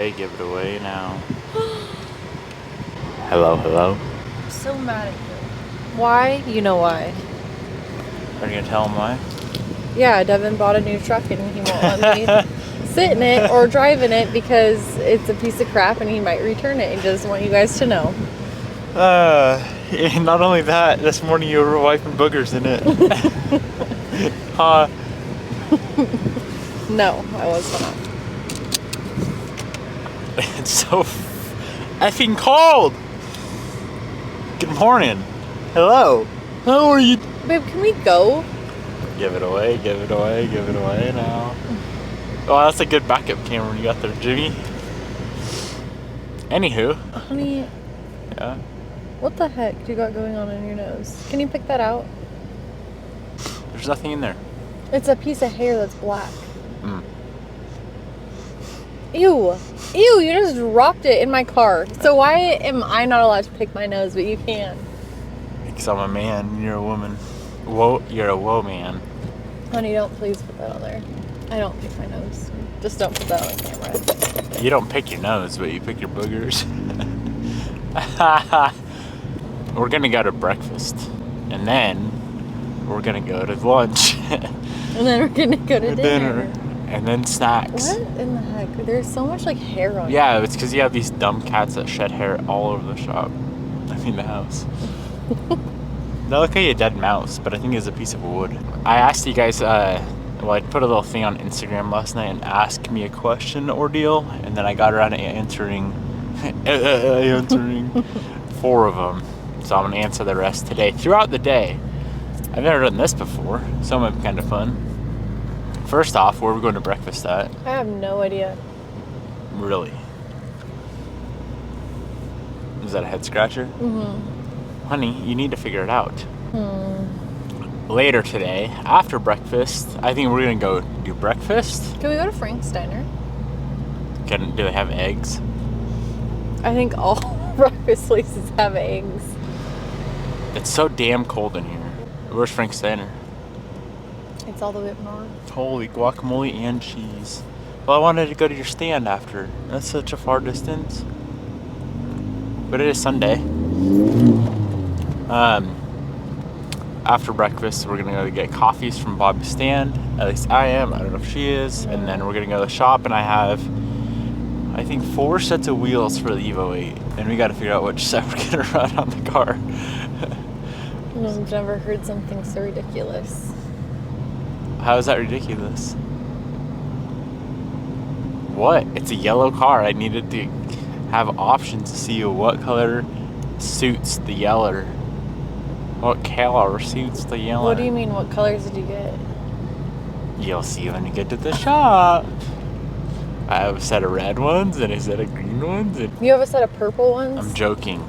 Hey, give it away now. Hello, hello. I'm so mad at you. Why? You know why. Are you gonna tell him why? Yeah, Devin bought a new truck and he won't let me sit in it or drive in it because it's a piece of crap and he might return it. He doesn't want you guys to know. Not only that, this morning you were wiping boogers in it. No, I was not. It's so effing cold. Good morning. Hello. How are you? Babe, can we go? Give it away, give it away, give it away now. Oh, that's a good backup camera you got there, Jimmy. Anywho. Honey. Yeah. What the heck do you got going on in your nose? Can you pick that out? There's nothing in there. It's a piece of hair that's black. Mm. Ew. Ew, you just dropped it in my car. So why am I not allowed to pick my nose, but you can? Because I'm a man, you're a woman. Whoa, you're a whoa man. Honey, don't please put that on there. I don't pick my nose. Just don't put that on camera. You don't pick your nose, but you pick your boogers. We're gonna go to breakfast, and then we're gonna go to lunch. And then we're gonna go to dinner. And then snacks. What in the heck? There's so much like hair on Yeah, it's because you have these dumb cats that shed hair all over the shop. I mean the house. They look like a dead mouse, but I think it's a piece of wood. I asked you guys, I put a little thing on Instagram last night and asked me a question ordeal, and then I got around to answering 4 of them. So I'm gonna answer the rest today, throughout the day. I've never done this before, so it might be kind of fun. First off, where are we going to breakfast at? I have no idea. Really? Is that a head scratcher? Mm-hmm. Honey, you need to figure it out. Later today, after breakfast, I think we're gonna go do breakfast. Can we go to Frank's Diner? Do they have eggs? I think all breakfast places have eggs. It's so damn cold in here. Where's Frank's Diner? It's all the way up north. Holy guacamole and cheese. Well, I wanted to go to your stand after. That's such a far distance. But it is Sunday. After breakfast, we're gonna go get coffees from Bobby's stand. At least I am. I don't know if she is. And then we're gonna go to the shop, and I have, I think, 4 sets of wheels for the Evo 8, and we got to figure out which set we're gonna run on the car. I've never heard something so ridiculous. How is that ridiculous? What? It's a yellow car. I needed to have options to see what color suits the yellow. What color suits the yellow? What do you mean? What colors did you get? You'll see when you get to the shop. I have a set of red ones and a set of green ones. And You have a set of purple ones? I'm joking.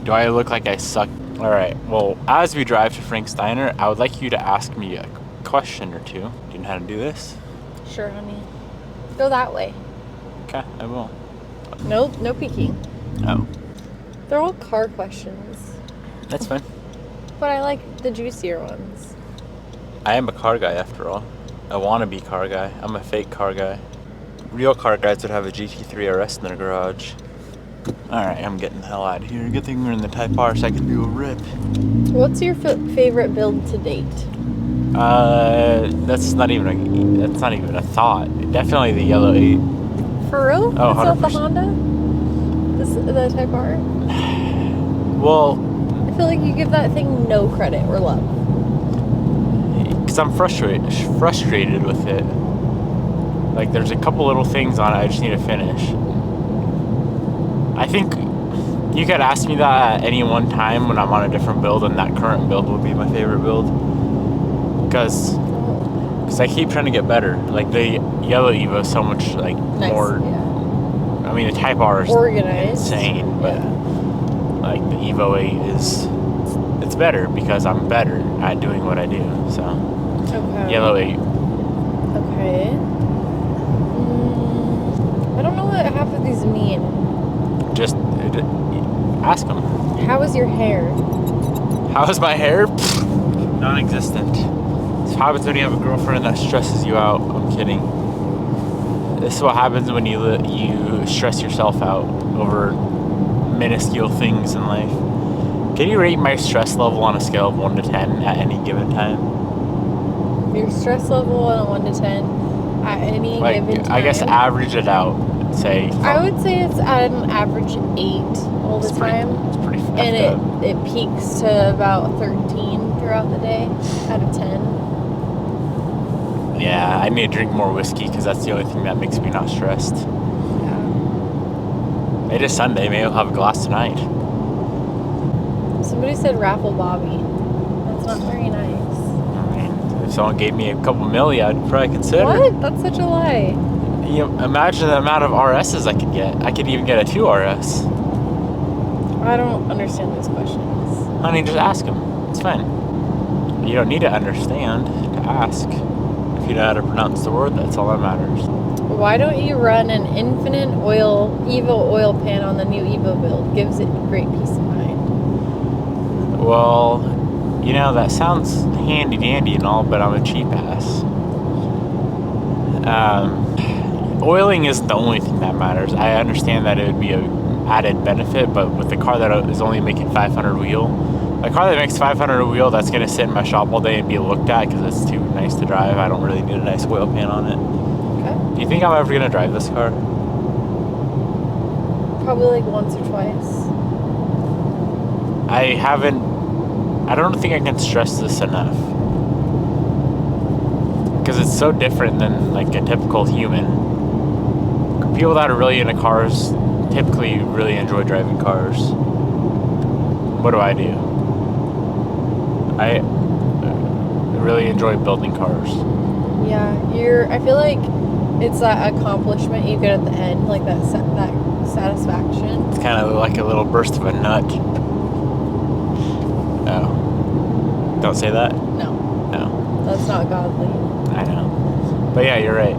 Do I look like I suck? Alright, well, as we drive to Frank's Diner, I would like you to ask me a question or two. Do you know how to do this? Sure, honey. Go that way. Okay, I will. Nope, no peeking. Oh, They're all car questions. that's fine. But I like the juicier ones. I am a car guy after all. I want to be car guy. I'm a fake car guy. Real car guys would have a GT3 RS in their garage. Alright, I'm getting the hell out of here. Good thing we're in the Type R so I can do a rip. What's your favorite build to date? That's not even a thought. Definitely the yellow 8. For real? Oh, It's not the 100%. Honda? The Type R? Well, I feel like you give that thing no credit or love. because I'm frustrated with it. Like, there's a couple little things on it I just need to finish. I think you could ask me that at any one time when I'm on a different build, and that current build would be my favorite build. Because I keep trying to get better. Like, the yellow Evo is so much, like, Nice, more... yeah. I mean, the Type R is Organized. insane, but, like, the Evo 8 is... It's better because I'm better at doing what I do, so... Okay. Yellow 8. Okay. I don't know what half of these mean. Just ask them. How is your hair? How is my hair? Non-existent. It's what happens when you have a girlfriend that stresses you out. I'm kidding. This is what happens when you stress yourself out over minuscule things in life. Can you rate my stress level on a scale of 1 to 10 at any given time? Your stress level on a 1 to 10 at any given time. I guess average it out. Say. I would say it's at an average 8 all the time. It's pretty fast. And it peaks to about 13 throughout the day out of 10. Yeah, I need to drink more whiskey because that's the only thing that makes me not stressed. Yeah. It is Sunday. Maybe I'll have a glass tonight. Somebody said raffle Bobby. That's not very nice. I mean, if someone gave me a couple milli, I'd probably consider. What? That's such a lie. You know, imagine the amount of RSs I could get. I could even get a 2 RS. I don't understand those questions. Honey, just ask them. It's fine. You don't need to understand to ask. If you know how to pronounce the word, that's all that matters. Why don't you run an infinite Evo oil pan on the new Evo build? Gives it great peace of mind. Well, you know, that sounds handy dandy and all, but I'm a cheap ass. Oiling isn't the only thing that matters. I understand that it would be an added benefit, but with the car that is only making 500 wheel, a car that makes 500 wheel that's going to sit in my shop all day and be looked at because it's too nice to drive, I don't really need a nice oil pan on it. Okay. Do you think I'm ever going to drive this car? Probably like once or twice. I don't think I can stress this enough. Because it's so different than like a typical human. People that are really into cars typically really enjoy driving cars. What do? I really enjoy building cars. Yeah, I feel like it's that accomplishment you get at the end, like that satisfaction. It's kind of like a little burst of a nut. Oh. Don't say that? No. No. That's not godly. I know. But yeah, you're right.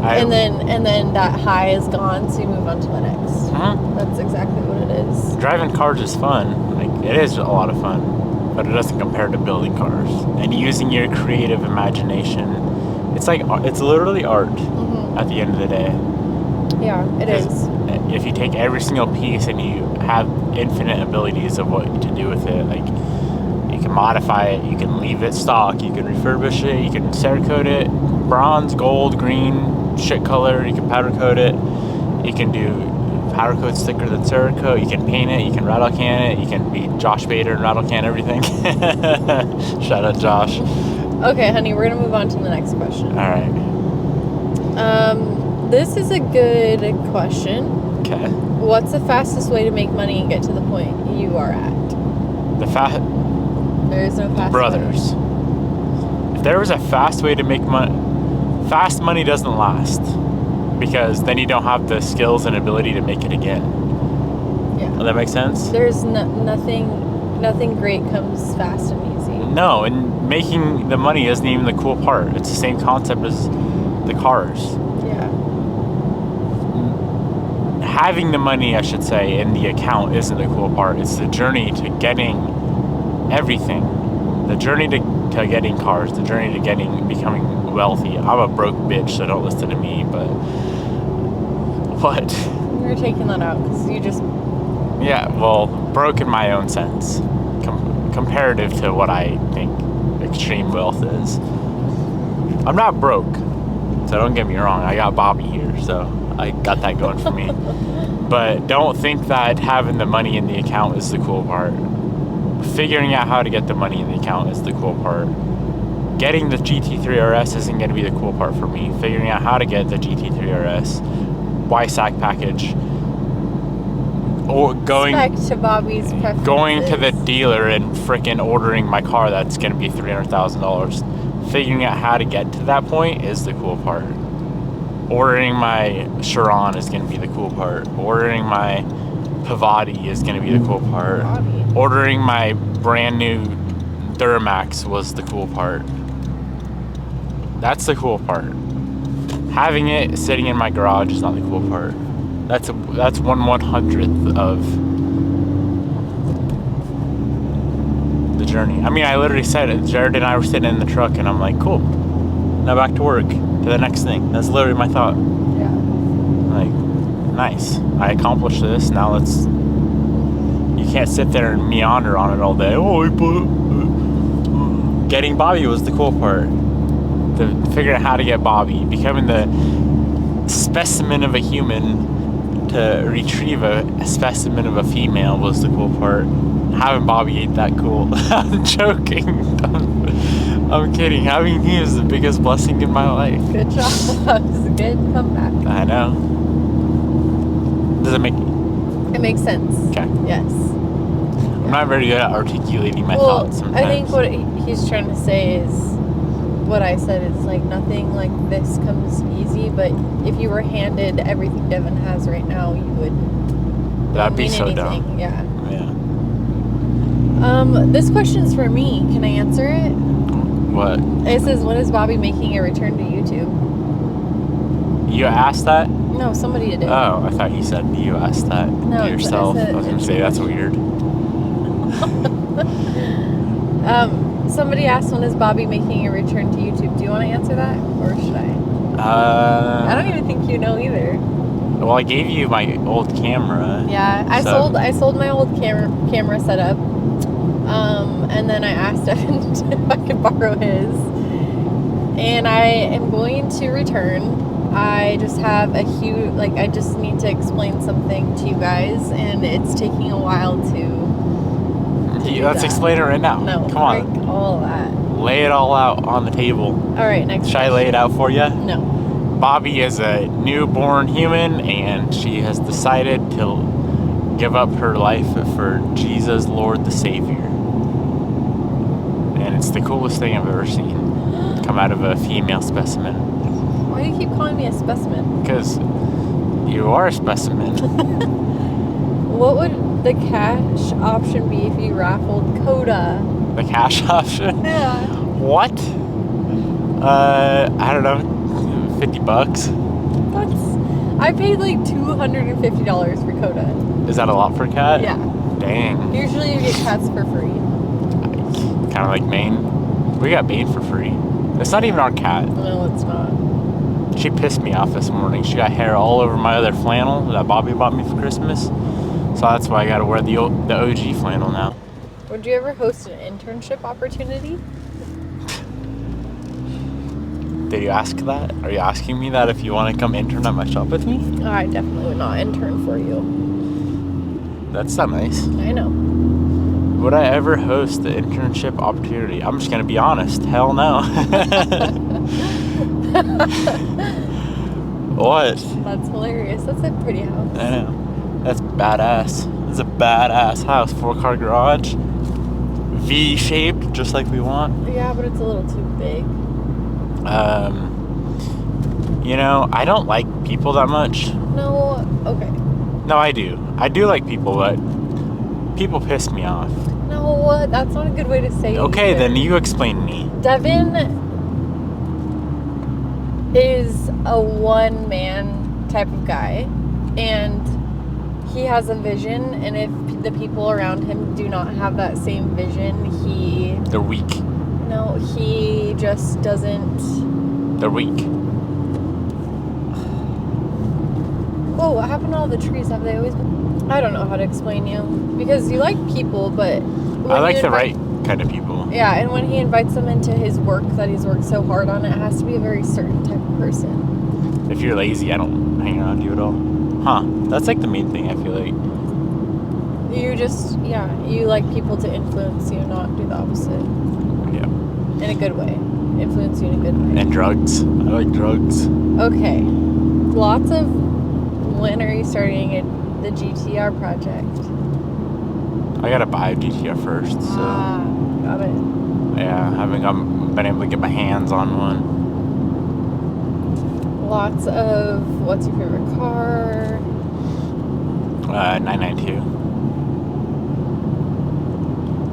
And then that high is gone, so you move on to the next. That's exactly what it is. Driving cars is fun. Like, it is a lot of fun. But it doesn't compare to building cars. And using your creative imagination. It's literally art at the end of the day. Yeah, it is. If you take every single piece and you have infinite abilities of what to do with it, like you can modify it, you can leave it stock, you can refurbish it, you can Cerakote it, bronze, gold, green, shit color, you can powder coat it, you can do powder coat thicker than Cerakote, you can paint it, you can rattle can it, you can be Josh Bader and rattle can everything. Shout out Josh. Okay, honey, we're gonna move on to the next question. All right. This is a good question. Okay. What's the fastest way to make money and get to the point you are at? There is no fast brothers. way. If there was a fast way to make money, fast money doesn't last because then you don't have the skills and ability to make it again. Yeah. Does that make sense? There's nothing great comes fast and easy. No, and making the money isn't even the cool part. It's the same concept as the cars. Yeah. Having the money, I should say, in the account isn't the cool part. It's the journey to getting everything. The journey to getting cars. The journey to becoming wealthy. I'm a broke bitch, so don't listen to me, but what? You're taking that out because you just... Yeah, well, broke in my own sense. Comparative to what I think extreme wealth is. I'm not broke, so don't get me wrong. I got Bobby here, so I got that going for me. But don't think that having the money in the account is the cool part. Figuring out how to get the money in the account is the cool part. Getting the GT3 RS isn't going to be the cool part for me. Figuring out how to get the GT3 RS, YSAC package, or going to Bobby's preferences. Going to the dealer and frickin' ordering my car that's going to be $300,000. Figuring out how to get to that point is the cool part. Ordering my Chiron is going to be the cool part. Ordering my Pavati is going to be the cool part. Ordering my brand new Duramax was the cool part. That's the cool part. Having it sitting in my garage is not the cool part. That's 1/100th of the journey. I mean, I literally said it. Jared and I were sitting in the truck, and I'm like, cool. Now back to work. To the next thing. That's literally my thought. Yeah. Nice. I accomplished this. Now let's... You can't sit there and meander on it all day. Oh, getting Bobby was the cool part. Figuring out how to get Bobby. Becoming the specimen of a human to retrieve a specimen of a female was the cool part. Having Bobby ain't that cool. I'm joking. I'm kidding. Having him is the biggest blessing in my life. Good job. That was a good comeback. I know. Does it make... It makes sense. Okay. Yes. I'm not very good at articulating my thoughts sometimes. I think what he's trying to say is what I said is like nothing like this comes easy, but if you were handed everything Devin has right now, you would. That'd be so anything. dumb. Yeah. Yeah. This question's for me. Can I answer it? What? It says, when is Bobby making a return to YouTube? You asked that? No, somebody did. Oh, I thought you said you asked that No, to yourself. I was going to say, that's weird. Somebody asked, when is Bobby making a return to YouTube? Do you want to answer that, or should I? I don't even think you know either. Well, I gave you my old camera. Yeah, I sold my old camera setup, and then I asked Devin if I could borrow his, and I am going to return. I just have a huge, I just need to explain something to you guys, and it's taking a while to Let's explain it right now. No, come on. All that. Lay it all out on the table. All right, next. Should I lay it out for you? No. Bobby is a newborn human, and she has decided to give up her life for Jesus, Lord, the Savior. And it's the coolest thing I've ever seen come out of a female specimen. Why do you keep calling me a specimen? Because you are a specimen. What would the cash option be if you raffled Coda? The cash option? Yeah. What? I don't know. $50. I paid like $250 for Coda. Is that a lot for a cat? Yeah. Dang. Usually you get cats for free. Kind of like Maine. We got Maine for free. It's not even our cat. No, it's not. She pissed me off this morning. She got hair all over my other flannel that Bobby bought me for Christmas. So that's why I gotta wear the OG flannel now. Would you ever host an internship opportunity? Did you ask that? Are you asking me that if you want to come intern at my shop with me? I definitely would not intern for you. That's not nice. I know. Would I ever host the internship opportunity? I'm just gonna be honest. Hell no. What? That's hilarious. That's a pretty house. I know. That's badass. It's a badass house. 4-car garage. V-shaped, just like we want. Yeah, but it's a little too big. You know, I don't like people that much. No, okay. No, I do. I do like people, but people piss me off. No, that's not a good way to say it. Okay, either. then you explain me. Devin is a one-man type of guy, and he has a vision, and if the people around him do not have that same vision, They're weak. No, he just doesn't... They're weak. Whoa, what happened to all the trees? Have they always been... I don't know how to explain you. Because you like people, but... I like the right kind of people. Yeah, and when he invites them into his work that he's worked so hard on, it has to be a very certain type of person. If you're lazy, I don't hang around you at all. Huh. That's like the main thing, I feel like. You just, you like people to influence you, not do the opposite. Yeah. In a good way. Influence you in a good way. And drugs. I like drugs. Okay. Lots of... When are you starting the GTR project? I gotta buy a GTR first, so... Got it. Yeah, I haven't been able to get my hands on one. Lots of... What's your favorite car? 992.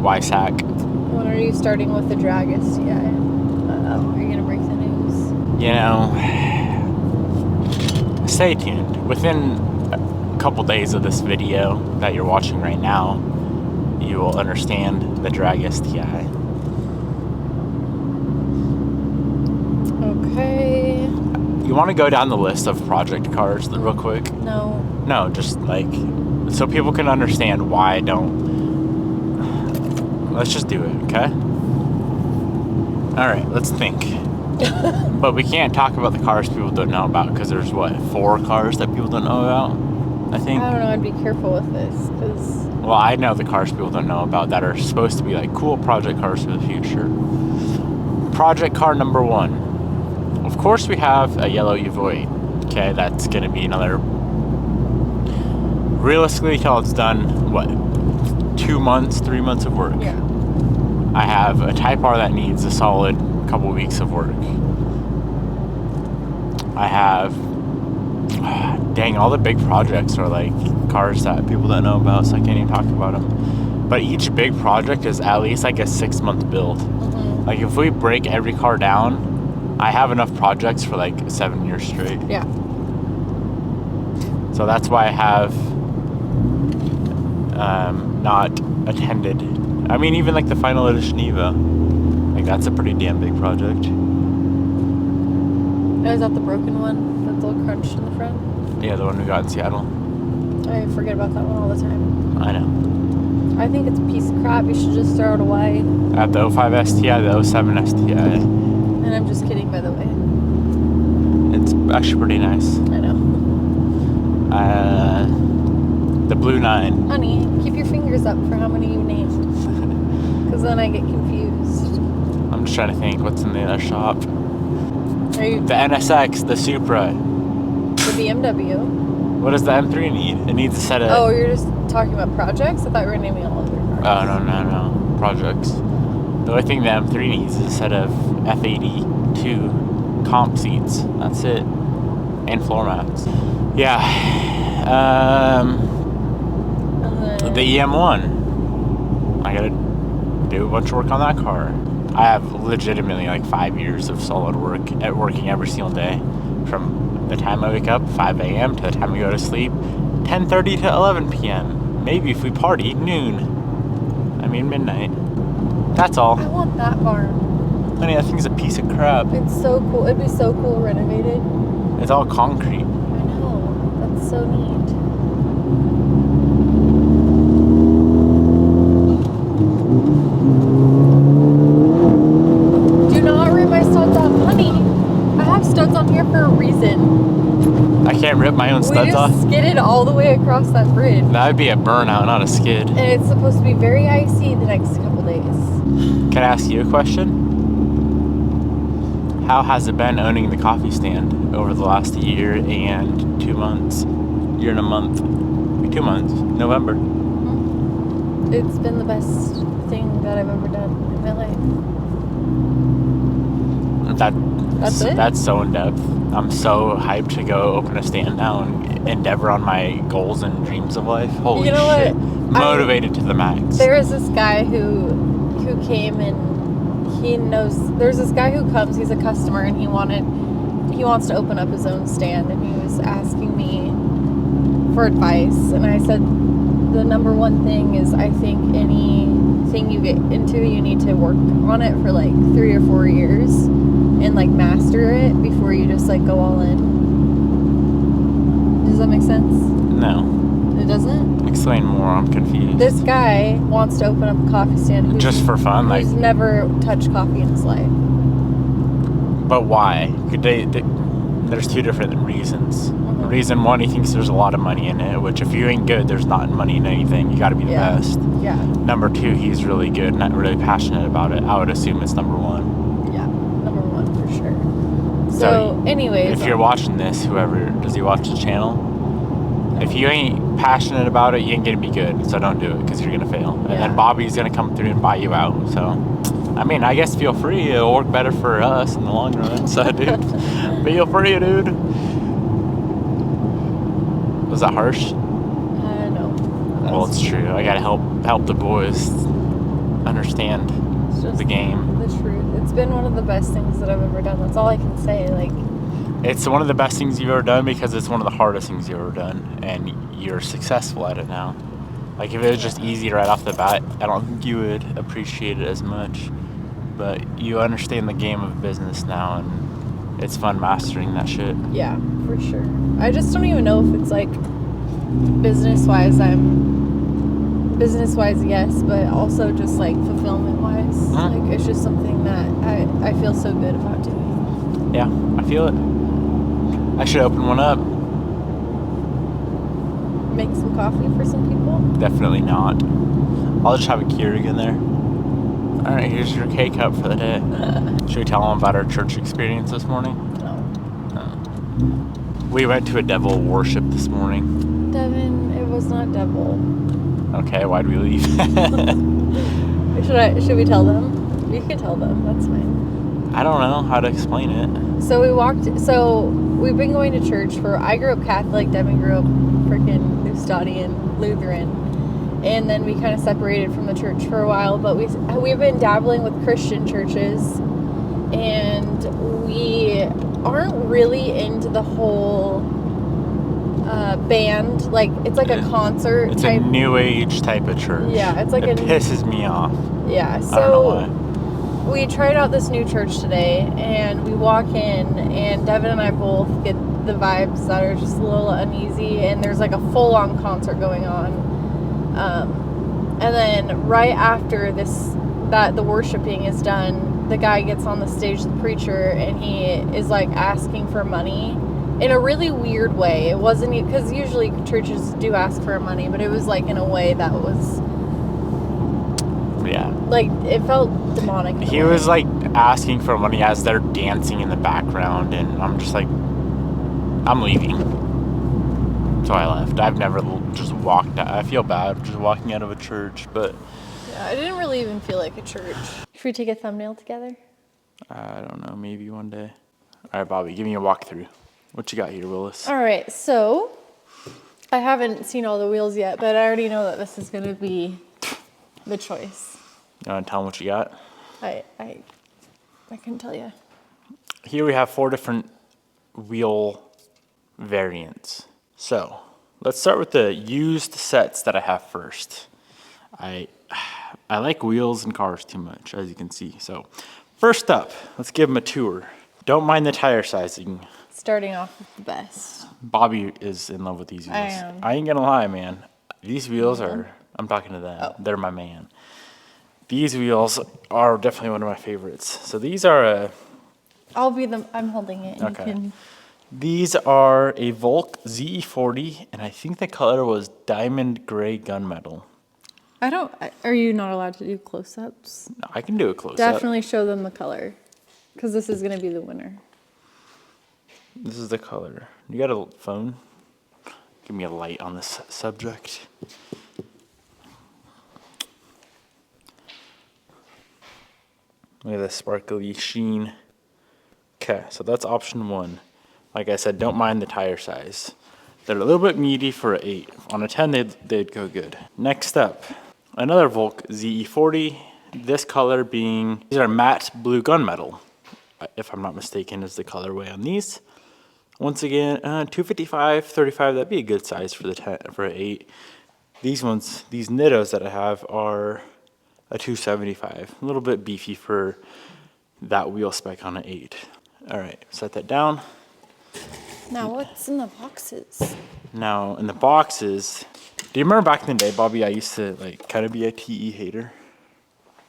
YSAC. When are you starting with the Dragus? Yeah. Are you going to break the news? You know, stay tuned. Within a couple days of this video that you're watching right now, you will understand the Dragus TI. Okay. you want to go down the list of project cars real quick? No. No, just like so people can understand why I don't. Let's just do it, okay? All right, let's think. But we can't talk about the cars people don't know about because there's what 4 cars that people don't know about. I think. I don't know. I'd be careful with this because. Well, I know the cars people don't know about that are supposed to be like cool project cars for the future. Project car number 1. Of course, we have a yellow Evoque. Okay, that's going to be another. Realistically, till it's done, what, 2 months, 3 months of work. Yeah. I have a Type R that needs a solid couple weeks of work. I have. Dang, all the big projects are like cars that people don't know about, so I can't even talk about them. But each big project is at least like a 6-month build. Mm-hmm. Like if we break every car down, I have enough projects for like 7 years straight. Yeah. So that's why I have not attended. I mean, even like the final edition Eva, like that's a pretty damn big project. Oh, is that the broken one? That's all crunched in the front? Yeah, the one we got in Seattle. I forget about that one all the time. I know. I think it's a piece of crap. You should just throw it away. I have the 05 STI, the 07 STI. And I'm just kidding, by the way. It's actually pretty nice. I know. The Blue 9. Honey, keep your fingers up for how many you named. Because then I get confused. I'm just trying to think what's in the other shop. Are you The NSX, the Supra. the BMW? What does the M3 need? It needs a set of... Oh, you're just talking about projects? I thought you were naming all of your cars. Oh, no. Projects. The only thing the M3 needs is a set of F82 comp seats. That's it. And floor mats. Yeah. The EM1. I gotta do a bunch of work on that car. I have legitimately like 5 years of solid work at working every single day. From the time I wake up, 5 a.m. to the time we go to sleep, 10:30 to 11 p.m. Maybe if we party, noon. I mean midnight. That's all. I want that barn. Honey, that thing's a piece of crap. It's so cool. It'd be so cool renovated. It's all concrete. I know. That's so neat. Do not rip my studs off. Honey, I have studs on here for a reason. I can't rip my own We studs off. just skidded all the way across that bridge. That would be a burnout, not a skid. And it's supposed to be very icy the next couple days. Can I ask you a question? How has it been owning the coffee stand over the last year and 2 months? Year and a month. 2 months. November. It's been the best thing that I've ever done in my life. That's it? That's so in depth. I'm so hyped to go open a stand now and endeavor on my goals and dreams of life. Holy You know shit. what? Motivated to the max. There is this guy who came and he knows. There's this guy who comes. He's a customer and he wants to open up his own stand, and he was asking me for advice. And I said the number one thing is I think anything you get into, you need to work on it for like 3 or 4 years and like master it before you just like go all in. Does that make sense? No. It doesn't? Explain more. I'm confused. This guy wants to open up a coffee stand Just for fun? Like, who's never touched coffee in his life. but why? There's 2 different reasons. Mm-hmm. Reason 1, he thinks there's a lot of money in it, which if you ain't good, there's not money in anything. You got to be the best. Yeah. Number 2, he's really good and really passionate about it. I would assume it's number 1. Yeah. Number one for sure. So anyways. If you're watching this, whoever, does he watch the channel? If you ain't passionate about it, you ain't gonna be good. So don't do it because you're gonna fail. And then Bobby's gonna come through and buy you out. So, I mean, I guess feel free. It'll work better for us in the long run. So, dude, feel free, dude. Was that harsh? No. Well, it's true. I gotta help the boys understand It's just the game. the truth. It's been one of the best things that I've ever done. That's all I can say. Like, It's one of the best things you've ever done because it's one of the hardest things you've ever done, and you're successful at it now. Like, if it was just easy right off the bat, I don't think you would appreciate it as much. But you understand the game of business now, and it's fun mastering that shit. Yeah, for sure. I just don't even know if it's like business-wise, yes, but also just like fulfillment-wise. Like it's just something that I feel so good about doing. Yeah, I feel it. I should open one up. Make some coffee for some people? Definitely not. I'll just have a Keurig in there. All right, here's your K-cup for the day. Should we tell them about our church experience this morning? No. We went to a devil worship this morning. Devin, it was not devil. Okay, why'd we leave? Should we tell them? We can tell them. That's fine. I don't know how to explain it. So we've been going to church I grew up Catholic. Devin grew up freaking Eustatian Lutheran. And then we kind of separated from the church for a while, but we've been dabbling with Christian churches, and we aren't really into the whole band. Like, it's like a concert It's type. a new age type of church. Yeah, it's like it pisses me off. Yeah, so I don't know why. We tried out this new church today, and we walk in, and Devin and I both get the vibes that are just a little uneasy, and there's like a full-on concert going on. And then right after the worshiping is done, the guy gets on the stage, the preacher, and he is like asking for money in a really weird way. It wasn't, because usually churches do ask for money, but it was like in a way that was, yeah, like it felt demonic. He was like asking for money as they're dancing in the background, and I'm just like, I'm leaving. So I left. I've never just walked out. I feel bad just walking out of a church, but yeah, I didn't really even feel like a church. Should we take a thumbnail together? I don't know, maybe one day. All right, Bobby, give me a walkthrough. What you got here, Willis? All right, so I haven't seen all the wheels yet, but I already know that this is going to be the choice. You want to tell them what you got? I can tell you. Here we have 4 different wheel variants. So let's start with the used sets that I have first. I like wheels and cars too much, as you can see. So first up, let's give them a tour. Don't mind the tire sizing. Starting off with the best. Bobby is in love with these wheels. I am. I ain't gonna lie, man. These wheels are, I'm talking to them. Oh. They're my man. These wheels are definitely one of my favorites. So these are I'm holding it. And okay. You can... These are a Volk ZE40, and I think the color was diamond gray gunmetal. Are you not allowed to do close-ups? No, I can do a close-up. Definitely show them the color, because this is going to be the winner. This is the color. You got a phone? Give me a light on this subject. Look at this sparkly sheen. Okay, so that's option 1. Like I said, don't mind the tire size. They're a little bit meaty for an 8. On a 10, they'd go good. Next up, another Volk ZE40. This color being, these are matte blue gunmetal, if I'm not mistaken, is the colorway on these. Once again, 255, 35, that'd be a good size for an 8. These ones, these Nittos that I have are a 275. A little bit beefy for that wheel spec on an 8. All right, set that down. Now, what's in the boxes? Now, in the boxes, do you remember back in the day, Bobby, I used to like kind of be a TE hater?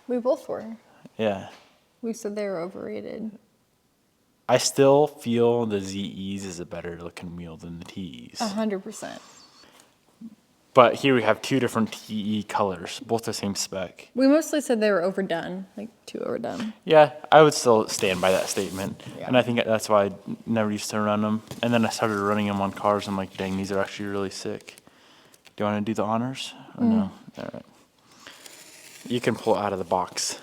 We both were. Yeah. We said they were overrated. I still feel the ZEs is a better looking wheel than the TEs. 100%. But here we have 2 different TE colors, both the same spec. We mostly said they were overdone, like too overdone. Yeah, I would still stand by that statement. Yeah. And I think that's why I never used to run them. And then I started running them on cars. I'm like, dang, these are actually really sick. Do you want to do the honors or no? All right. You can pull it out of the box.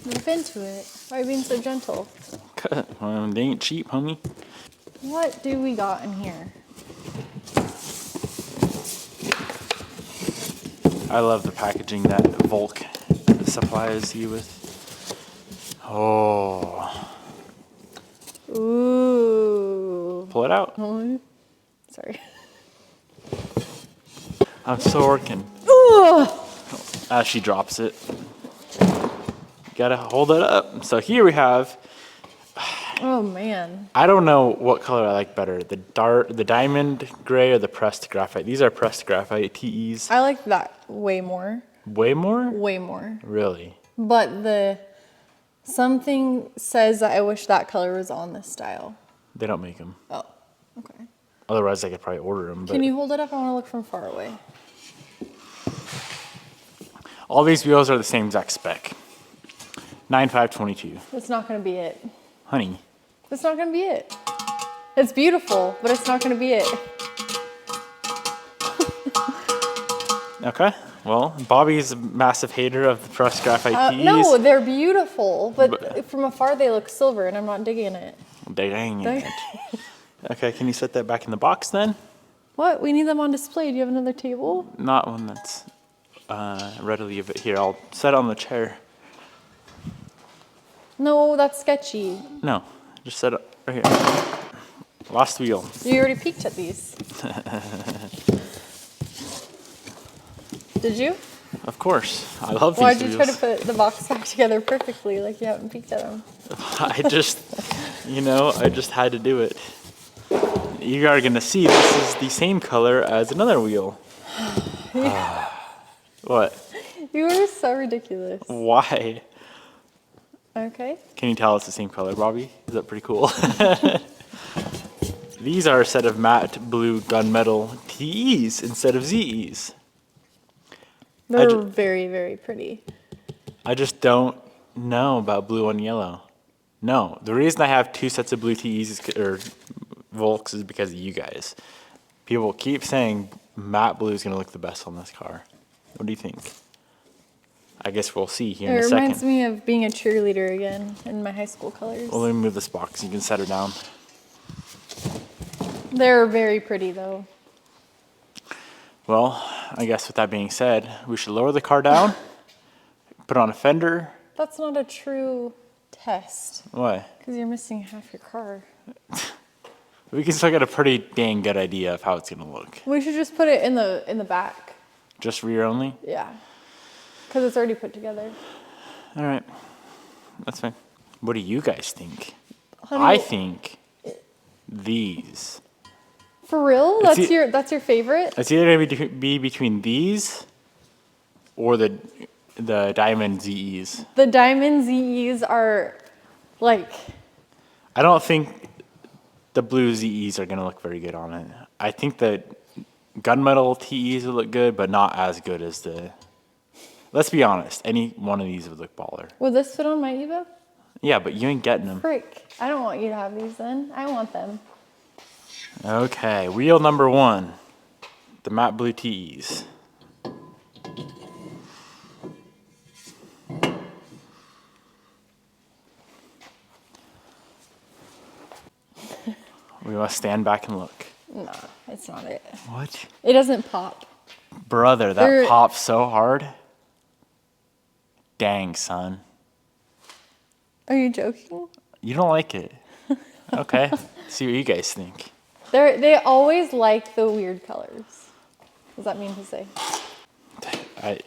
Move into it. Why are you being so gentle? They ain't cheap, homie. What do we got in here? I love the packaging that Volk supplies you with. Oh. Ooh. Pull it out. Sorry. I'm still working. Ooh. As she drops it. Gotta hold it up. So here we have Oh man. I don't know what color I like better, the diamond gray or the pressed graphite. These are pressed graphite TEs. I like that way more. Way more? Way more. Really? But something says that I wish that color was on this style. They don't make them. Oh, okay. Otherwise, I could probably order them. But Can you hold it up? I want to look from far away. all these wheels are the same exact spec. 9522. It's not going to be it. Honey. It's not going to be it. It's beautiful, but it's not going to be it. Okay. Well, Bobby's a massive hater of the pressed graphite TEs. No, they're beautiful, but from afar they look silver, and I'm not digging it. Dang it. Okay, can you set that back in the box then? What? We need them on display. Do you have another table? Not one that's readily available. Here, I'll set it on the chair. No, that's sketchy. No, just set it right here. Lost wheel. You already peeked at these. Did you? Of course. I love these Why'd wheels. you try to put the box back together perfectly like you haven't peeked at them? I just had to do it. You are going to see this is the same color as another wheel. What? You are so ridiculous. Why? Okay. Can you tell it's the same color, Bobby? Is that pretty cool? These are a set of matte blue gunmetal TEs instead of ZEs. They're very, very pretty. I just don't know about blue on yellow. No, the reason I have two sets of blue TEs or Volks is because of you guys. People keep saying matte blue is going to look the best on this car. What do you think? I guess we'll see here in a second. It reminds me of being a cheerleader again in my high school colors. Well, let me move this box. You can set her down. They're very pretty though. Well, I guess with that being said, we should lower the car down, put on a fender. That's not a true test. Why? Because you're missing half your car. We can still get a pretty dang good idea of how it's going to look. We should just put it in the back. Just rear only? Yeah. Because it's already put together. All right. That's fine. What do you guys think? Honey, I think these. For real? That's your favorite? It's either going to be between these or the Diamond ZEs. The Diamond ZEs are like... I don't think the blue ZEs are going to look very good on it. I think the gunmetal TEs would look good, but not as good as the... Let's be honest. Any one of these would look baller. Will this fit on my Evo? Yeah, but you ain't getting them. Frick. I don't want you to have these then. I want them. Okay, wheel number 1. The matte blue TEs. We must stand back and look. No, it's not it. What? It doesn't pop. Brother, that pops so hard. Dang, son. Are you joking? You don't like it. Okay. See what you guys think. They always like the weird colors. Does that mean to say?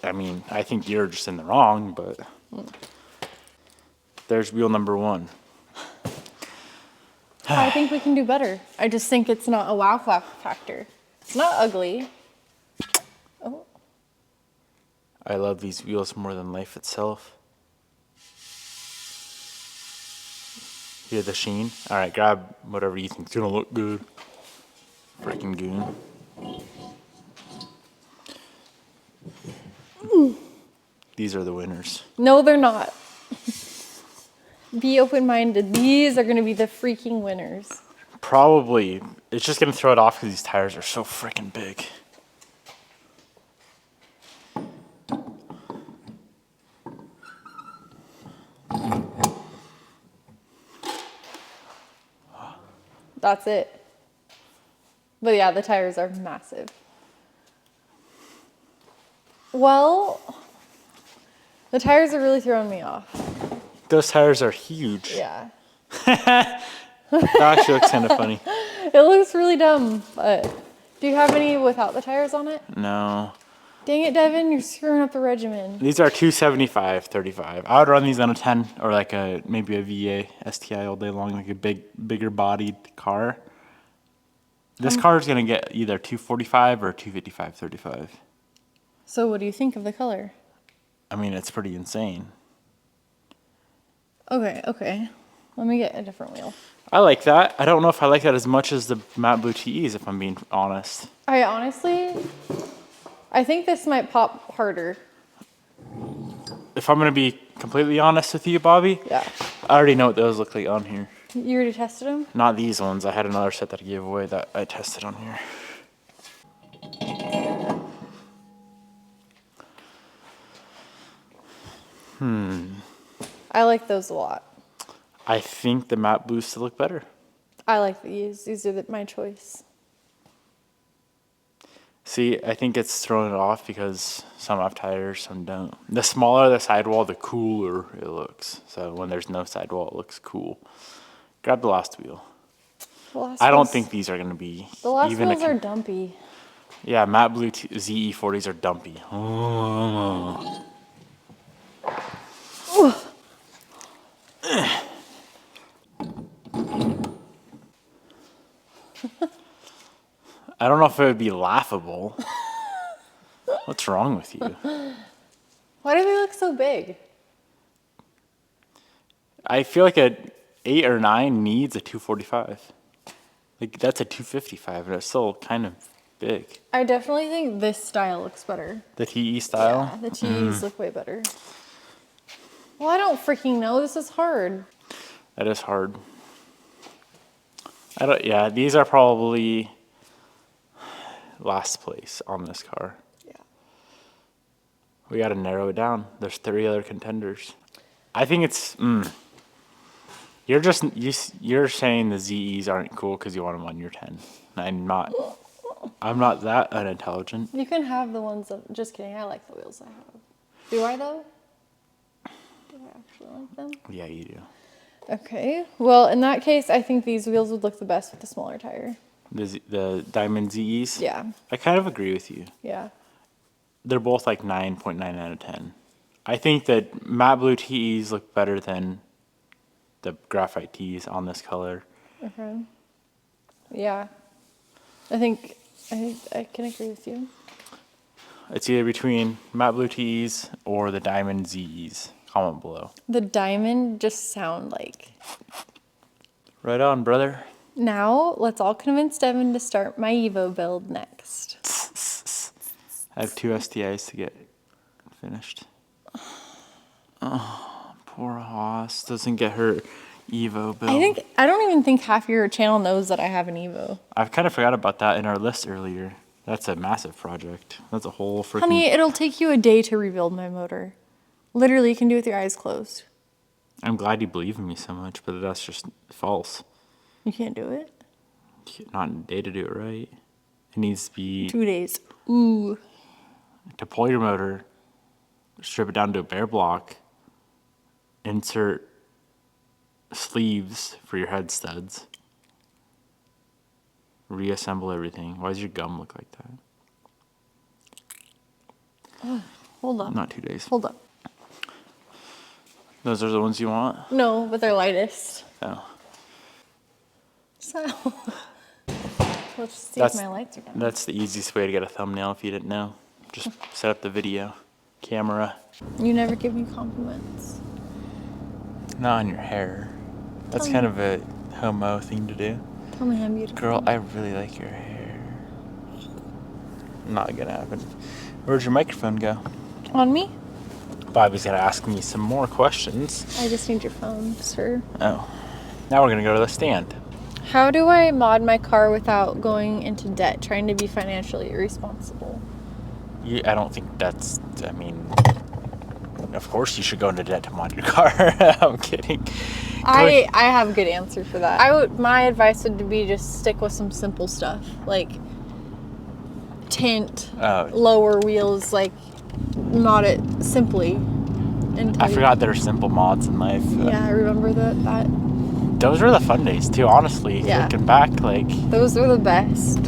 I mean, I think you're just in the wrong, but there's wheel number 1. I think we can do better. I just think it's not a wow factor. It's not ugly. Oh. I love these wheels more than life itself. Hear the sheen? All right, grab whatever you think's gonna look good. Freaking goon. These are the winners. No, they're not. Be open-minded. These are going to be the freaking winners. Probably. It's just going to throw it off because these tires are so freaking big. That's it. But yeah, the tires are massive. Well, the tires are really throwing me off. Those tires are huge. Yeah. That actually looks kind of funny. It looks really dumb, but do you have any without the tires on it? No. Dang it, Devin, you're screwing up the regimen. These are 275/35. I would run these on a 10 or like maybe a VA STI all day long, like a bigger bodied car. This car is gonna get either 245 or 255/35. So what do you think of the color? I mean, it's pretty insane. Okay. Let me get a different wheel. I like that. I don't know if I like that as much as the matte blue TEs, if I'm being honest. I think this might pop harder. If I'm gonna be completely honest with you, Bobby, Yeah. I already know what those look like on here. You already tested them? Not these ones. I had another set that I gave away that I tested on here. I like those a lot. I think the matte blues still look better. I like these. These are my choice. See, I think it's throwing it off because some have tires, some don't. The smaller the sidewall, the cooler it looks. So when there's no sidewall, it looks cool. Grab the last wheel. I don't think these are going to be the last even wheels are dumpy. Yeah, matte blue ZE40s are dumpy. Oh. I don't know if it would be laughable. What's wrong with you? Why do they look so big? I feel like a 8 or 9 needs a 245. Like that's a 255, and it's still kind of big. I definitely think this style looks better. The TE style? Yeah, the TEs look way better. Well, I don't freaking know. This is hard. That is hard. Yeah, these are probably last place on this car. Yeah. We got to narrow it down. There's 3 other contenders. I think it's. You're saying the ZEs aren't cool because you want them on your 10. I'm not that unintelligent. You can have the ones that. Just kidding. I like the wheels I have. Do I though? Do I actually like them? Yeah, you do. Okay. Well, in that case, I think these wheels would look the best with the smaller tire. The Diamond ZEs? Yeah. I kind of agree with you. Yeah. They're both like 9.9 out of 10. I think that matte blue TEs look better than the graphite tees on this color. Okay. Yeah. I think I can agree with you. It's either between matte blue tees or the Diamond ZEs. Comment below. The diamond just sound like. Right on, brother. Now, let's all convince Devin to start my Evo build next. I have 2 STIs to get finished. Oh, poor Haas doesn't get her Evo build. I don't even think half your channel knows that I have an Evo. I've kind of forgot about that in our list earlier. That's a massive project. That's a whole freaking... Honey, it'll take you a day to rebuild my motor. Literally, you can do it with your eyes closed. I'm glad you believe in me so much, but that's just false. You can't do it? Not in a day to do it right. It needs to be... 2 days. Ooh. Deploy your motor, strip it down to a bare block, insert sleeves for your head studs, reassemble everything. Why does your gum look like that? Oh, hold up. Not 2 days. Hold up. Those are the ones you want? No, but they're lightest. Oh. So, let's see if my lights are down. That's the easiest way to get a thumbnail if you didn't know. Just set up the video camera. You never give me compliments. Not on your hair. That's kind of a homo thing to do. Tell me I'm beautiful. Girl, I really like your hair. Not gonna happen. Where'd your microphone go? On me? Bobby's gonna ask me some more questions. I just need your phone, sir. Oh. Now we're gonna go to the stand. How do I mod my car without going into debt, trying to be financially irresponsible? I don't think that's, I mean, of course you should go into debt to mod your car. I'm kidding. I have a good answer for that. My advice would be just stick with some simple stuff, like tint, lower wheels, like mod it simply. I forgot there are simple mods in life. Yeah, I remember that. Those were the fun days too, honestly. Yeah. Looking back, like... Those were the best.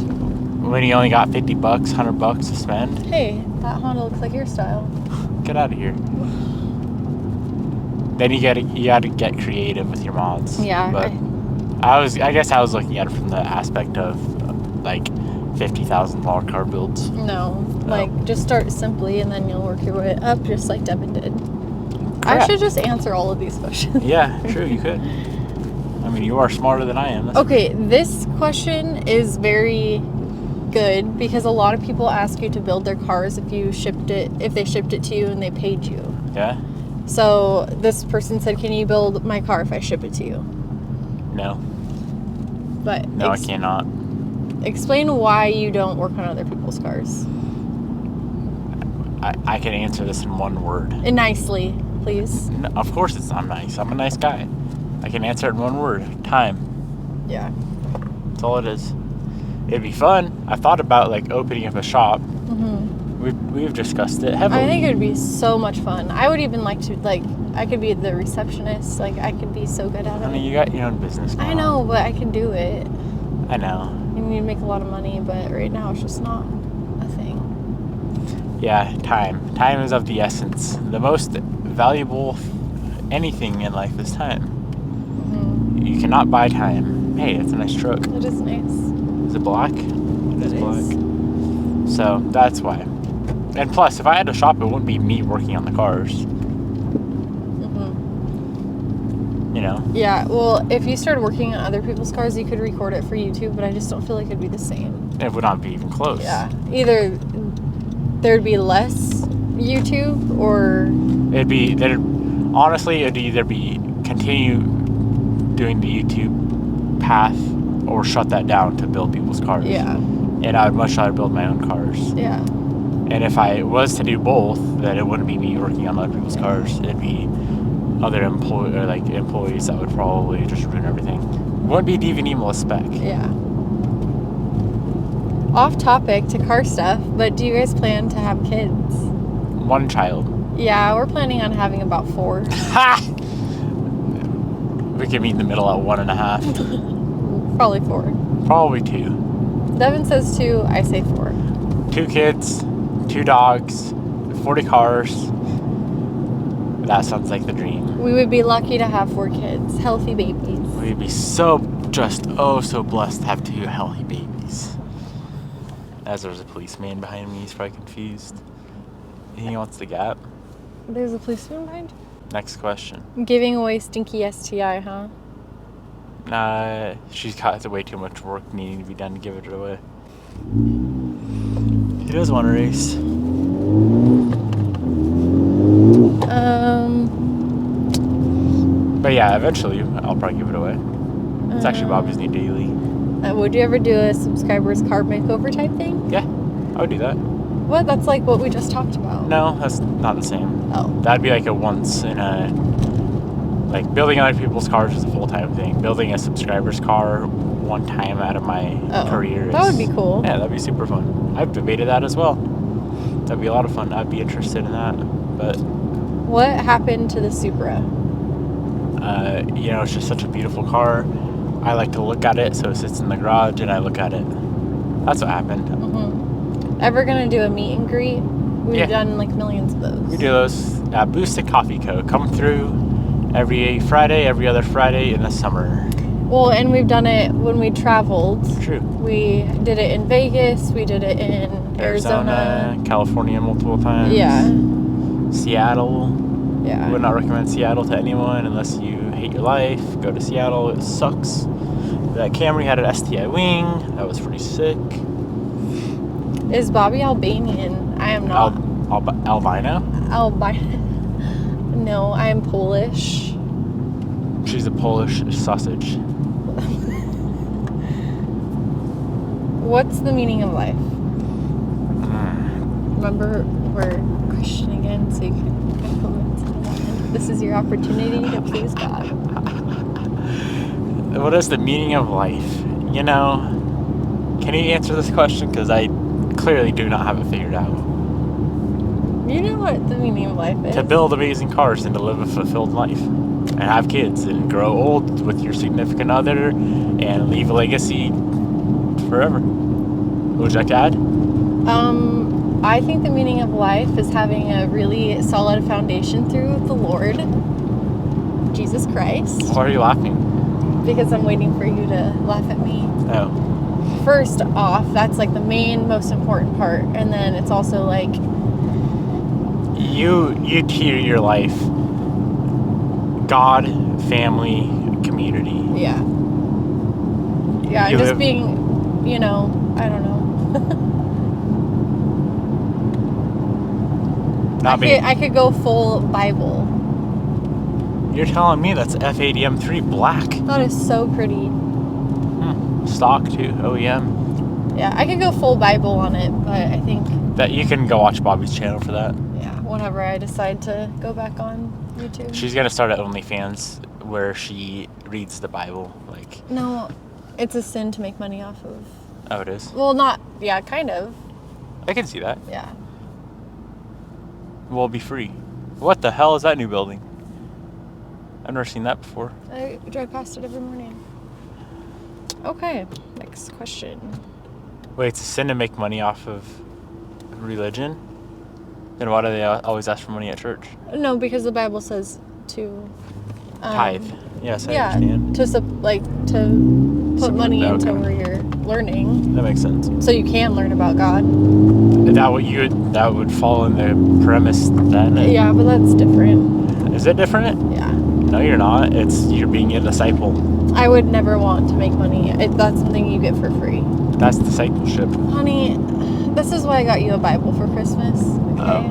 when you only got $50, $100 to spend. Hey, that Honda looks like your style. Get out of here. Then you gotta get creative with your mods. Yeah. But I guess I was looking at it from the aspect of like $50,000 car builds. No, like just start simply and then you'll work your way up, just like Devin did. Correct. I should just answer all of these questions. Yeah, true. You could. I mean, you are smarter than I am. Okay, this question is very good because a lot of people ask you to build their cars if they shipped it to you and they paid you. Yeah. So this person said, "Can you build my car if I ship it to you?" No. But No, I cannot. Explain why you don't work on other people's cars. I can answer this in one word. And nicely, please. No, of course it's not nice. I'm a nice guy. I can answer it in one word. Time. Yeah. That's all it is. It'd be fun. I thought about like opening up a shop. We've discussed it heavily. I think it would be so much fun. I would even like to, I could be the receptionist. Like, I could be so good at it. I mean, you got your own business going I know, on. but I can do it. I know. You need to make a lot of money, but right now it's just not a thing. Yeah, time. Time is of the essence. The most valuable anything in life is time. You cannot buy time. Hey, it's a nice truck. It is nice. Is it black? It is black. Is. So that's why. And plus, if I had a shop, it wouldn't be me working on the cars. You know? Yeah, well, if you started working on other people's cars, you could record it for YouTube, but I just don't feel like it'd be the same. It would not be even close. Yeah. Either there'd be less YouTube or... Honestly, it'd either be continue doing the YouTube path or shut that down to build people's cars. Yeah. And I would much rather build my own cars. Yeah. And if I was to do both, then it wouldn't be me working on other people's cars. It'd be other employees that would probably just ruin everything. Wouldn't be Devin Niemela spec. Yeah. Off topic to car stuff, but do you guys plan to have kids? One child. Yeah, we're planning on having about 4. Ha! We could meet in the middle at 1.5. Probably 4. Probably 2. Devin says 2, I say 4. 2 kids, 2 dogs, 40 cars. That sounds like the dream. We would be lucky to have 4 kids, healthy babies. We'd be so blessed to have 2 healthy babies. As there's a policeman behind me, he's probably confused. He wants the gap. There's a policeman behind you? Next question. Giving away stinky STI, huh? Nah, she's got way too much work needing to be done to give it away. He does want to race. But yeah, eventually I'll probably give it away. It's actually Bobby's new daily. Would you ever do a subscriber's car makeover type thing? Yeah, I would do that. What? That's like what we just talked about. No, that's not the same. Oh. That'd be like a once in a... Like, building other people's cars is a full-time thing. Building a subscriber's car one time out of my career is... That would be cool. Yeah, that'd be super fun. I've debated that as well. That'd be a lot of fun. I'd be interested in that. But... What happened to the Supra? It's just such a beautiful car. I like to look at it, so it sits in the garage and I look at it. That's what happened. Ever gonna do a meet and greet? We've done like millions of those. We do those at Boosted Coffee Co. Come through every Friday, every other Friday in the summer. Well, and we've done it when we traveled. True. We did it in Vegas. We did it in Arizona. California multiple times. Yeah. Seattle. Yeah. Would not recommend Seattle to anyone unless you hate your life. Go to Seattle. It sucks. That Camry had an STI wing. That was pretty sick. Is Bobby Albanian? I am not. Albino? No, I am Polish. She's a Polish sausage. What's the meaning of life? Mm. Remember, we're Christian again, so you can implement that. This is your opportunity to please God. What is the meaning of life? Can you answer this question? Because I clearly do not have it figured out. You know what the meaning of life is? To build amazing cars and to live a fulfilled life. And have kids and grow old with your significant other and leave a legacy forever. What would you like to add? I think the meaning of life is having a really solid foundation through the Lord, Jesus Christ. Why are you laughing? Because I'm waiting for you to laugh at me. Oh. First off, that's like the main, most important part. And then it's also like... You tier your life. God, family, community. Yeah. Yeah, You just live- being, I don't know. I could go full Bible. You're telling me that's F80M3 black. That is so pretty. Stock too, OEM. Yeah, I could go full Bible on it, but I think... That you can go watch Bobby's channel for that. Yeah, whenever I decide to go back on YouTube. She's gonna start at OnlyFans where she reads the Bible, like... No, it's a sin to make money off of... Oh, it is? Well, not... Yeah, kind of. I can see that. Yeah. We'll be free. What the hell is that new building? I've never seen that before. I drive past it every morning. Okay, next question. Wait, it's a sin to make money off of religion? Then why do they always ask for money at church? No, because the Bible says to... Tithe. Yes, I yeah, understand. to put money okay. into where you're learning, That makes sense. so you can learn about God. That would fall in the premise then? Yeah, but that's different. Is it different? Yeah. No, you're not. You're being a disciple. I would never want to make money. That's something you get for free. That's discipleship. Honey, this is why I got you a Bible for Christmas. Okay.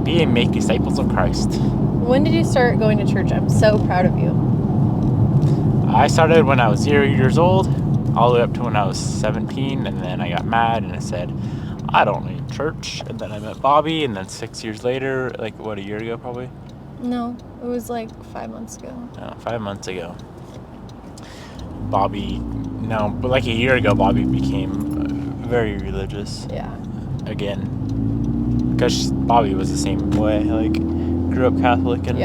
Be and make disciples of Christ. When did you start going to church? I'm so proud of you. I started when I was 0 years old, all the way up to when I was 17, and then I got mad and I said, I don't need church. And then I met Bobby, and then 6 years later, like what, a year ago probably? No, it was like 5 months ago. No, 5 months ago. But like a year ago, Bobby became very religious. Yeah. Again. Because Bobby was the same way, like, grew up Catholic and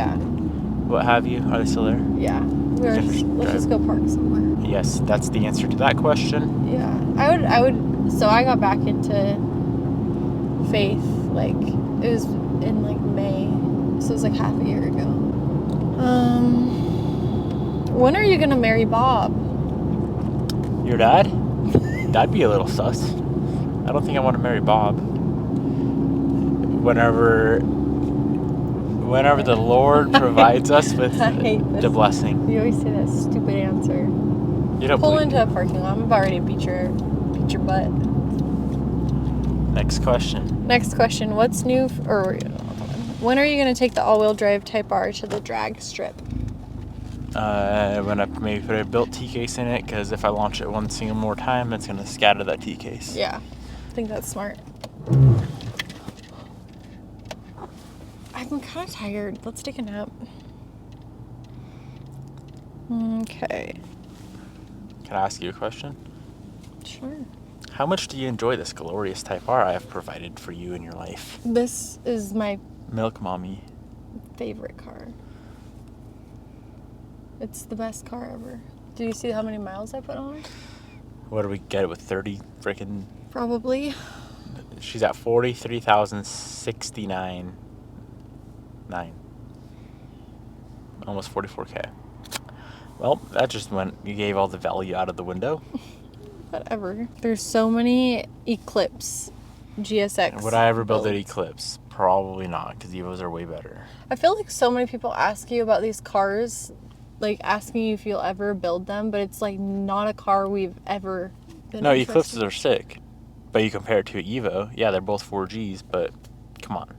what have you. Are they still there? Yeah. Let's just go park somewhere. Yes, that's the answer to that question. Yeah. I would, so I got back into faith, like, it was in, like, May. So it was, like, half a year ago. When are you going to marry Bob? Your dad? That'd be a little sus. I don't think I want to marry Bob. Whenever the Lord provides us with the blessing. You always say that stupid answer. You don't Pull into a parking lot. I'm about ready to beat your butt. Next question. Next question. What's new when are you going to take the all-wheel drive Type R to the drag strip? When I maybe put a built T-case in it, because if I launch it one single more time, it's going to scatter that T-case. Yeah, I think that's smart. I'm kind of tired. Let's take a nap. Okay. Can I ask you a question? Sure. How much do you enjoy this glorious Type R I have provided for you in your life? This is my Milk mommy. favorite car. It's the best car ever. Do you see how many miles I put on it? What do we get it with 30 freaking... Probably. She's at 43,069. Almost 44K. Well, that just you gave all the value out of the window. Whatever. There's so many Eclipse GSX. Would I ever build an builds. Eclipse? Probably not, because Evos are way better. I feel like so many people ask you about these cars, like asking you if you'll ever build them, but it's like not a car we've ever been No, interested Eclipses in. are sick. But you compare it to an Evo, yeah, they're both 4Gs, but come on.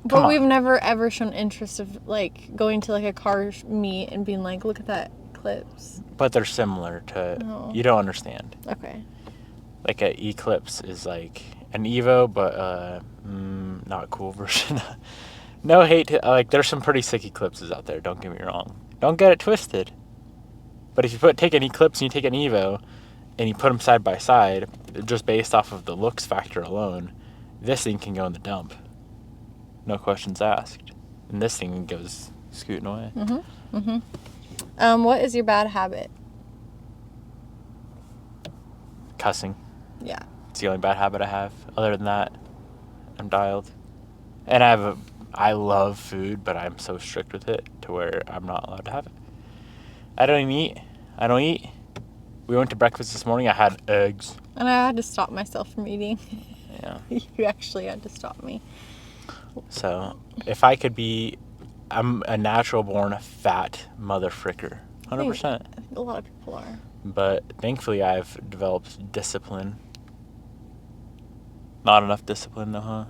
But we've never ever shown interest of like going to like a car meet and being like, look at that Eclipse. But they're similar to... No. You don't understand. Okay. Like an Eclipse is like an Evo, but not a cool version. No hate to... Like, there's some pretty sick Eclipses out there, don't get me wrong. Don't get it twisted. But if you take an Eclipse and you take an Evo, and you put them side by side, just based off of the looks factor alone, this thing can go in the dump. No questions asked. And this thing goes scooting away. What is your bad habit? Cussing. Yeah. It's the only bad habit I have. Other than that, I'm dialed. And I love food, but I'm so strict with it to where I'm not allowed to have it. I don't even eat. I don't eat. We went to breakfast this morning. I had eggs. And I had to stop myself from eating. Yeah. You actually had to stop me. So, if I could be, I'm a natural born fat mother fricker. 100%. I think a lot of people are. But thankfully, I've developed discipline. Not enough discipline, though,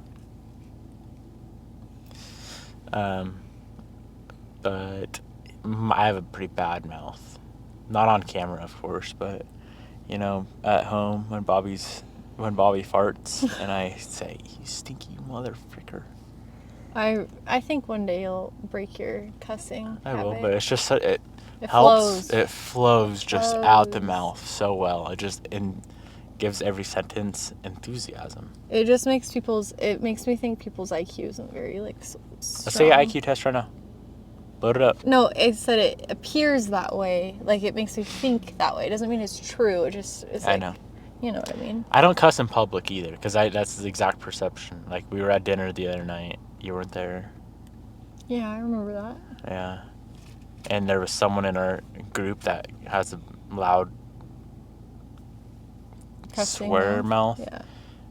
huh? But I have a pretty bad mouth. Not on camera, of course, but, you know, at home when Bobby farts and I say, "You stinky mother fricker." I think one day you'll break your cussing I habit. will, but it's just it It helps. flows. It flows just out the mouth so well. It just gives every sentence enthusiasm. It just makes me think people's IQ isn't very Let's strong. take an IQ test right now. Load it up. No, it said it appears that way. Like, it makes me think that way. It doesn't mean it's true. It just is like, I know. You know what I mean? I don't cuss in public either, because that's the exact perception. Like, we were at dinner the other night. You weren't there. Yeah, I remember that. Yeah. And there was someone in our group that has a loud Cussing swear mouth. Yeah.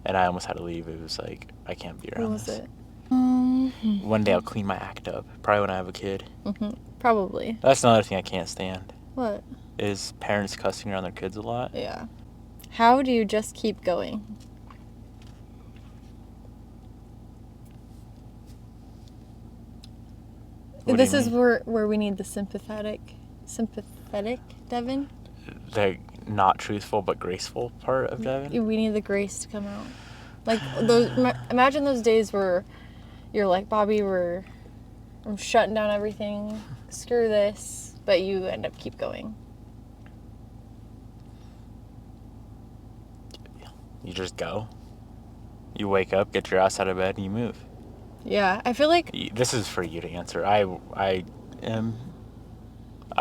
And I almost had to leave. It was like, I can't be around Who was this. it? One day I'll clean my act up. Probably when I have a kid. Probably. That's another thing I can't stand. What? Is parents cussing around their kids a lot. Yeah. How do you just keep going? This is where we need the sympathetic Devin. The not truthful but graceful part of Devin. We need the grace to come out. Like imagine those days where you're like, Bobby, I'm shutting down everything. Screw this, but you end up keep going. You just go. You wake up, get your ass out of bed, and you move. Yeah, I feel like this is for you to answer. I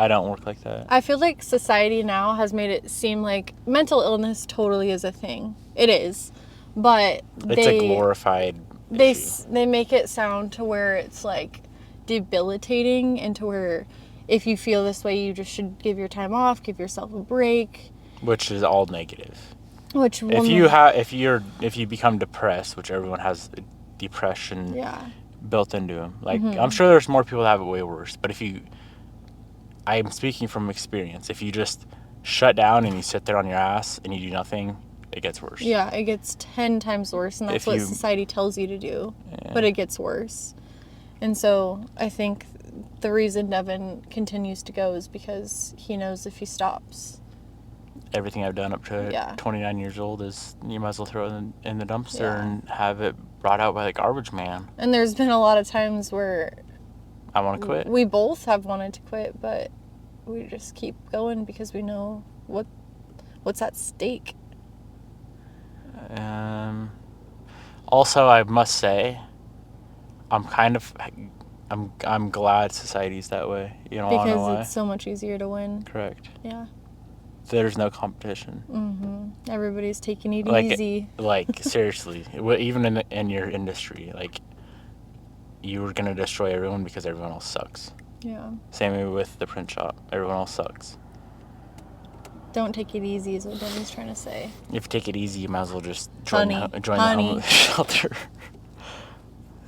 don't work like that. I feel like society now has made it seem like mental illness totally is a thing. It is, but it's a glorified issue. They make it sound to where it's like debilitating, and to where if you feel this way, you just should give your time off, give yourself a break. Which is all negative. Which if you become depressed, which everyone has depression built into them. Like I'm sure there's more people that have it way worse, but I'm speaking from experience. If you just shut down and you sit there on your ass and you do nothing, it gets worse. Yeah, it gets 10 times worse, and that's what society tells you to do. Yeah. But it gets worse. And so I think the reason Devin continues to go is because he knows if he stops, everything I've done up to 29 years old is you might as well throw it in the dumpster and have it brought out by the garbage man. And there's been a lot of times where I want to quit. We both have wanted to quit, but we just keep going because we know what's at stake. Also, I must say, I'm glad society's that way. You know, because I don't know why. It's so much easier to win. Correct. Yeah. There's no competition. Everybody's taking it easy. Like seriously, even in your industry, like you're gonna destroy everyone because everyone else sucks. Yeah. Same way with the print shop. Everyone else sucks. Don't take it easy is what Devin's trying to say. If you take it easy, you might as well just join the homeless shelter.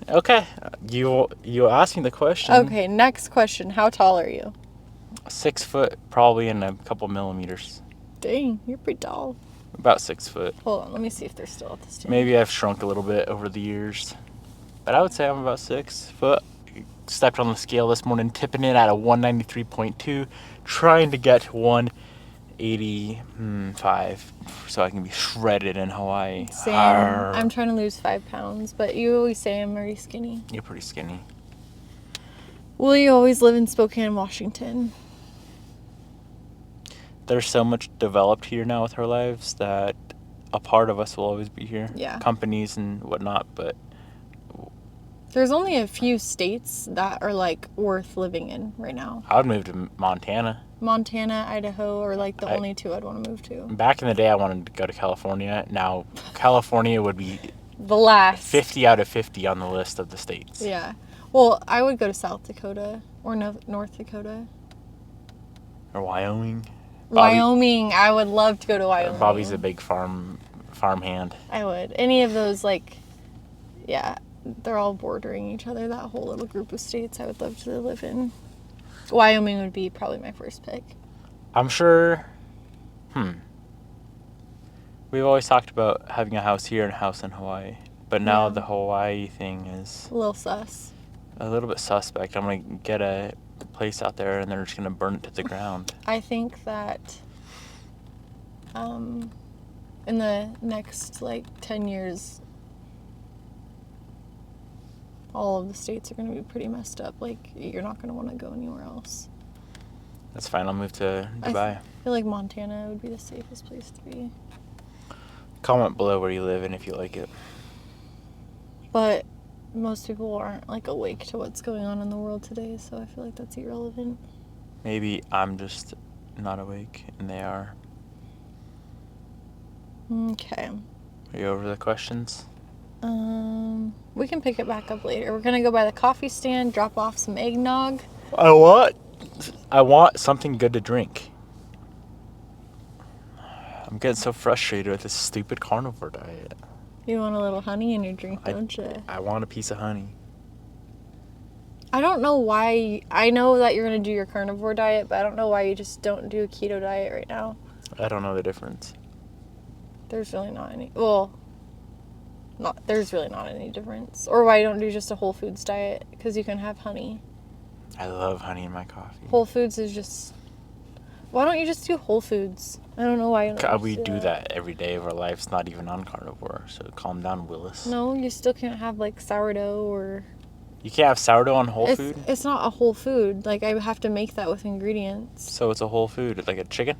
Okay, you asked me the question. Okay, next question. How tall are you? 6 foot, probably in a couple millimeters. Dang, you're pretty tall. About 6 foot. Hold on, let me see if they're still at this table. Maybe I've shrunk a little bit over the years, but I would say I'm about 6 foot. Stepped on the scale this morning, tipping it at a 193.2, trying to get 185 so I can be shredded in Hawaii. Same. I'm trying to lose 5 pounds, but you always say I'm very skinny. You're pretty skinny. Will you always live in Spokane, Washington? There's so much developed here now with our lives that a part of us will always be here. Yeah. Companies and whatnot, but there's only a few states that are like worth living in right now. I would move to Montana. Montana, Idaho are like the only two I'd want to move to. Back in the day, I wanted to go to California. Now, California would be The last 50 out of 50 on the list of the states. Yeah. Well, I would go to South Dakota or North Dakota. Or Wyoming. Wyoming. I would love to go to Wyoming. Bobby's a big farmhand. I would. Any of those, like, yeah, they're all bordering each other. That whole little group of states I would love to live in. Wyoming would be probably my first pick. I'm sure. We've always talked about having a house here and a house in Hawaii. But now the Hawaii thing is a little sus. A little bit suspect. I'm going to get a place out there and they're just going to burn it to the ground. I think that in the next, like, 10 years, all of the states are going to be pretty messed up. Like, you're not going to want to go anywhere else. That's fine. I'll move to Dubai. I feel like Montana would be the safest place to be. Comment below where you live and if you like it. But most people aren't, like, awake to what's going on in the world today, so I feel like that's irrelevant. Maybe I'm just not awake and they are. Okay. Are you over the questions? We can pick it back up later. We're gonna go by the coffee stand, drop off some eggnog. I want something good to drink. I'm getting so frustrated with this stupid carnivore diet. You want a little honey in your drink, don't you? I want a piece of honey. I don't know why. I know that you're going to do your carnivore diet, but I don't know why you just don't do a keto diet right now. I don't know the difference. There's really not any. Well, there's really not any difference. Or why you don't do just a Whole Foods diet, because you can have honey. I love honey in my coffee. Whole Foods is just... Why don't you just do Whole Foods? I don't know why you don't We do that every day of our lives, not even on carnivore, so calm down, Willis. No, you still can't have, like, sourdough or... You can't have sourdough on whole food? It's not a whole food. Like, I have to make that with ingredients. So it's a whole food, like a chicken?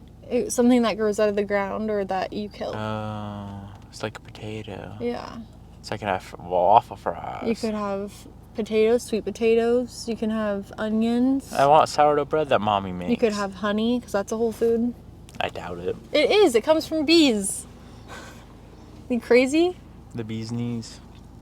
Something that grows out of the ground or that you kill. Oh, it's like a potato. Yeah. So I can have waffle fries. You could have potatoes, sweet potatoes. You can have onions. I want sourdough bread that mommy makes. You could have honey, because that's a whole food. I doubt it. It is. It comes from bees. You crazy? The bee's knees.